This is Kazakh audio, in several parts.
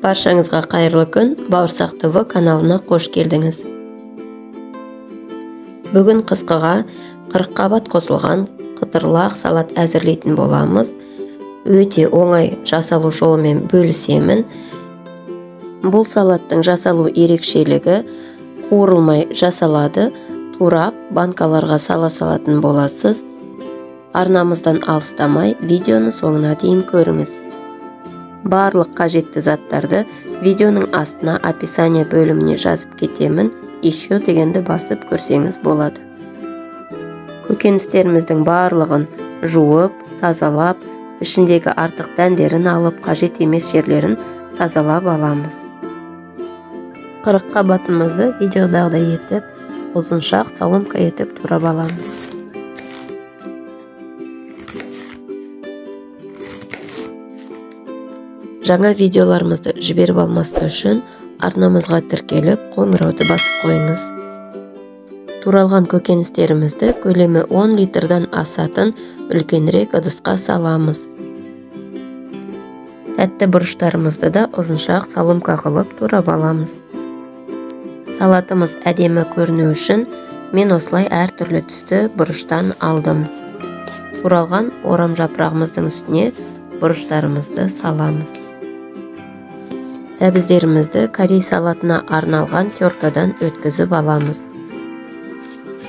Баршаңызға қайырлы күн, Бауырсақ ТВ каналына қош келдіңіз. Бүгін қысқыға 40 қабат қосылған қытырлақ салат әзірлейтін боламыз. Өте оңай жасалу жолымен бөлісемін. Бұл салаттың жасалу ерекшелігі қуырылмай жасалады. Турап банкаларға сала салатын боласыз. Арнамыздан алыстамай видеоны соңына дейін көріңіз. Барлық қажетті заттарды видеоның астына описание бөліміне жазып кетемін. Еще дегенді басып көрсеңіз болады. Көкөністеріміздің барлығын жуып, тазалап, ішіндегі артық дәндерін алып, қажет емес жерлерін тазалап аламыз. 40 қабатымызды видеодағыдай етіп, ұзыншақ соломка етіп турап аламыз. Жаңа видеоларымызды жіберіп алмас үшін арнамызға тіркеліп, қоңырауды басып қойыңыз. Туралған көкөністерімізді көлемі 10 литрдан асатын үлкенірек ыдысқа саламыз. Тәтті бұрыштарымызды да ұзыншақ соломка қылып турап аламыз. Салатымыз әдемі көріну үшін мен осылай әртүрлі түсті бұрыштан алдым. Туралған орам жапырағымыздың үстіне бұрыштарымызды саламыз. Сәбіздерімізді корей салатына арналған теркадан өткізіп аламыз.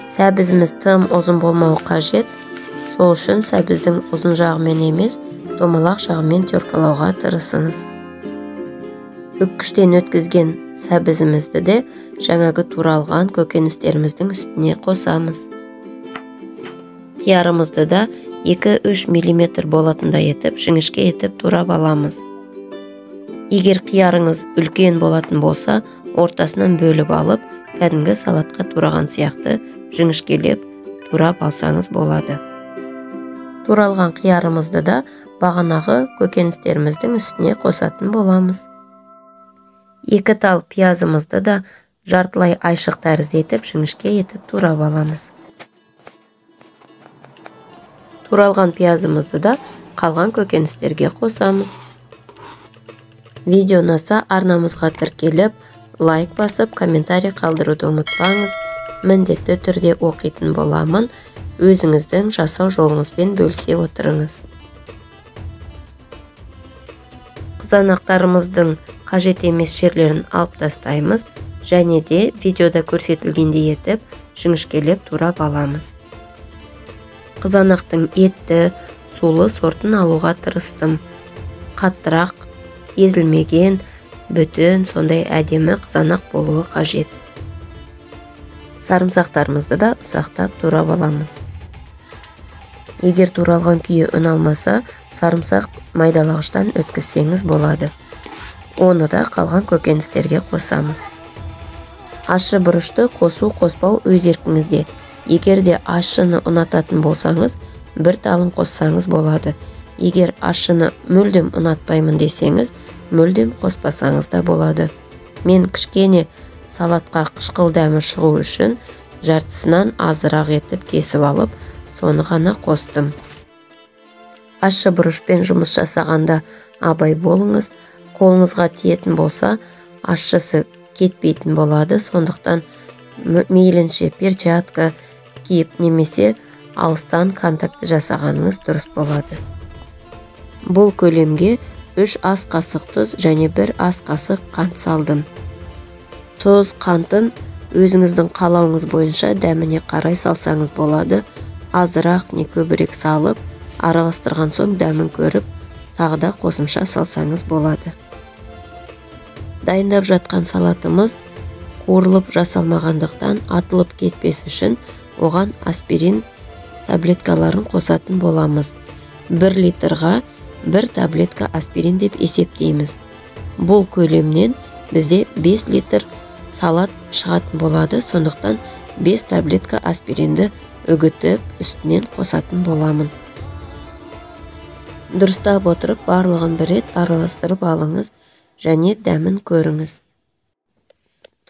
Сәбізіміз тым ұзын болмауы қажет, сол үшін сәбіздің ұзын жағымен емес, домалақ жағымен теркалауға тырысыңыз. Үккіштен өткізген сәбізімізді де жаңағы туралған көкөністеріміздің үстіне қосамыз. Қиярымызды да 2-3 мм болатындай етіп, жіңішке етіп турап аламыз. Егер қиярыңыз үлкен болатын болса, ортасынан бөліп алып, кәдімгі салатқа тураған сияқты жіңішкелеп турап алсаңыз болады. Туралған қиярымызды да бағанағы көкөністеріміздің үстіне қосатын боламыз. 2 тал пиязымызды да жартылай айшық тәрізді етіп, жіңішке етіп турап аламыз. Туралған пиязымызды да қалған көкөністерге қосамыз. Видео ұнаса арнамызға тіркеліп, лайк басып, комментарий қалдыруды ұмытпаңыз. Міндетті түрде оқитын боламын. Өзіңіздің жасау жолыңызбен бөлісе отырыңыз. Қызанақтарымыздың қажет емес жерлерін алып тастаймыз, және де видеода көрсетілгендей етіп, жіңішкелеп турап аламыз. Қызанақтың етті, сулы сортын алуға тырыстым. Қаттырақ, езілмеген, бүтін, сондай әдемі қызанақ болуы қажет. Сарымсақтарымызды да ұсақтап турап аламыз. Егер туралған күйі ұналмаса, сарымсақ майдалағыштан өткізсеңіз болады. Оны да қалған көкөністерге қосамыз. Ащы бұрышты қосу қоспау өз еркіңізде. Егер де ащыны ұнататын болсаңыз, бір талым қоссаңыз болады. Егер ащыны мүлдем ұнатпаймын десеңіз, мүлдем қоспасаңыз да болады. Мен кішкене салатқа қышқыл дәмі шығу үшін жартысынан азырақ етіп кесіп алып, соны ғана қостым. Ащы бұрышпен жұмыс жасағанда абай болыңыз. Қолыңызға тиетін болса, ащысы кетпейтін болады. Сондықтан мейлінше перчатка киіп немесе алыстан контакты жасағаныңыз дұрыс болады. Бұл көлемге 3 ас қасық тұз және 1 ас қасық қант салдым. Тұз, қантын өзіңіздің қалауыңыз бойынша дәміне қарай салсаңыз болады. Азырақ не көбірек салып, араластырған соң дәмін көріп, тағы да қосымша салсаңыз болады. Дайындап жатқан салатымыз қуырылып жасалмағандықтан атылып кетпес үшін оған аспирин таблеткаларын қосатын боламыз. 1 литрға 1 таблетка аспирин деп есептейміз. Бұл көлемнен бізде 5 литр салат шығатын болады, сондықтан 5 таблетка аспиринді үгітіп үстінен қосатын боламын. Дұрыстап отырып барлығын бір рет араластырып алыңыз және дәмін көріңіз.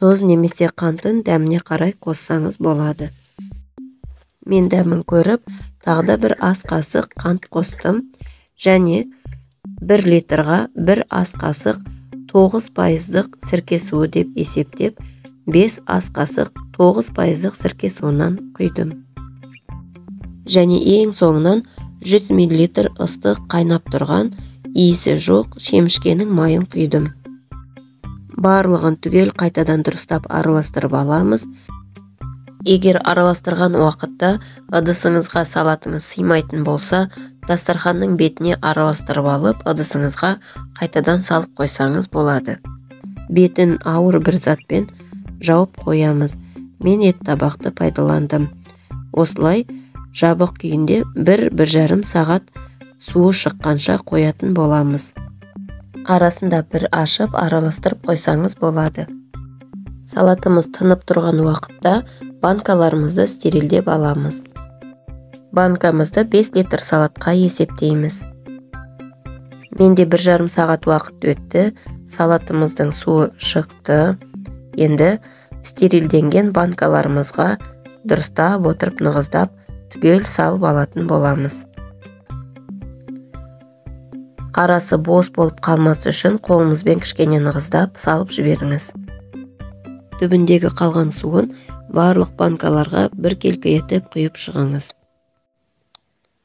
Тұз немесе қантын дәміне қарай қоссаңыз болады. Мен дәмін көріп, тағы да 1 ас қасық қант қостым. Және 1 литрға 1 ас қасық 9% сірке суы деп есептеп, 5 ас қасық 9% сірке суынан құйдым. Және ең соңынан 100 мл ыстық қайнап тұрған иісі жоқ шемішкенің майын құйдым. Барлығын түгел қайтадан дұрыстап араластырып аламыз. Егер араластырған уақытта ыдысыңызға салатыңыз сыймайтын болса, дастарханның бетіне араластырып алып, ыдысыңызға қайтадан салып қойсаңыз болады. Бетін ауыр бір затпен жауып қоямыз. Мен ет табақты пайдаландым. Осылай жабық күйінде 1-1,5 сағат суы шыққанша қоятын боламыз. Арасында бір ашып араластырып қойсаңыз болады. Салатымыз тынып тұрған уақытта банкаларымызды стерилдеп аламыз. Банкамызды 5 литр салатқа есептейміз. Менде 1,5 сағат уақыт өтті. Салатымыздың суы шықты. Енді стерилденген банкаларымызға дұрыстап отырып нығыздап түгел салып алатын боламыз. Арасы бос болып қалмас үшін қолыңызбен кішкене нығыздап салып жіберіңіз. Түбіндегі қалған суын барлық банкаларға біркелкі етіп құйып шығыңыз.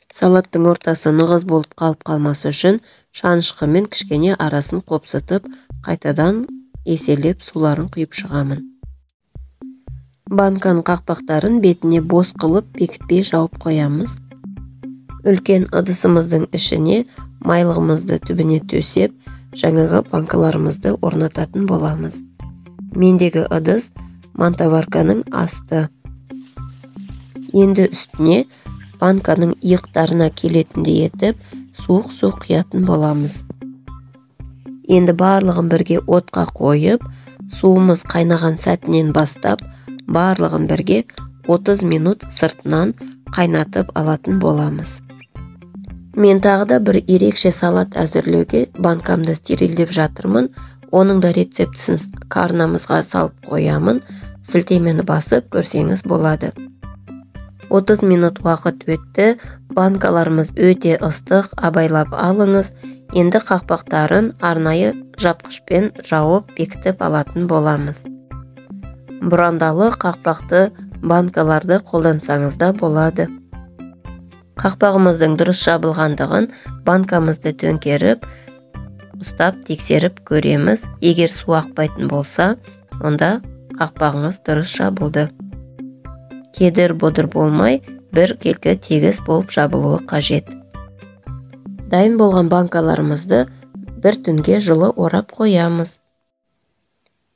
Салаттың ортасы нығыз болып қалып қалмас үшін шанышқымен кішкене арасын қопсытып, қайтадан еселеп суларын құйып шығамын. Банканың қақпақтарын бетіне бос қылып бекітпей жауып қоямыз. Үлкен ыдысымыздың ішіне майлығымызды түбіне төсеп, жаңағы банкаларымызды орнататын боламыз. Мендегі ыдыс мантаварканың асты. Енді үстіне банканың иықтарына келетіндей етіп, суық су құятын боламыз. Енді барлығын бірге отқа қойып, суымыз қайнаған сәтінен бастап, барлығын бірге 30 минут сыртынан қайнатып алатын боламыз. Мен тағы да бір ерекше салат әзірлеуге банкамды стерилдеп жатырмын. Оның да рецептісін карнамызға салып қоямын. Сілтемені басып көрсеңіз болады. 30 минут уақыт өтті. Банкаларымыз өте ыстық, абайлап алыңыз. Енді қақпақтарын арнайы жапқышпен жауып бекітіп алатын боламыз. Бұрандалы қақпақты банкаларды қолдансаңыз да болады. Қақпағымыздың дұрыс жабылғандығын банкамызды төңкеріп, ұстап тексеріп көреміз. Егер су ақпайтын болса, онда қақпағыңыз дұрыс жабылды. Кедір-бодыр болмай, біркелкі тегіс болып жабылуы қажет. Дайын болған банкаларымызды бір түнге жылы орап қоямыз.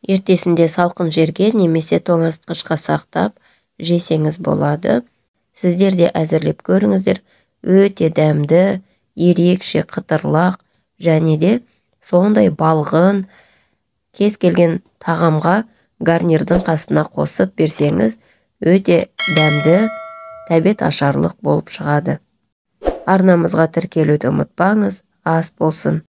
Ертесінде салқын жерге немесе тоңазытқышқа сақтап жесеңіз болады. Сіздер де әзірлеп көріңіздер. Өте дәмді, ерекше қытырлақ және де сондай балғын кез келген тағамға гарнирдің қасына қосып берсеңіз, өте дәмді, тәбет ашарлық болып шығады. Арнамызға тіркелуді ұмытпаңыз. Ас болсын.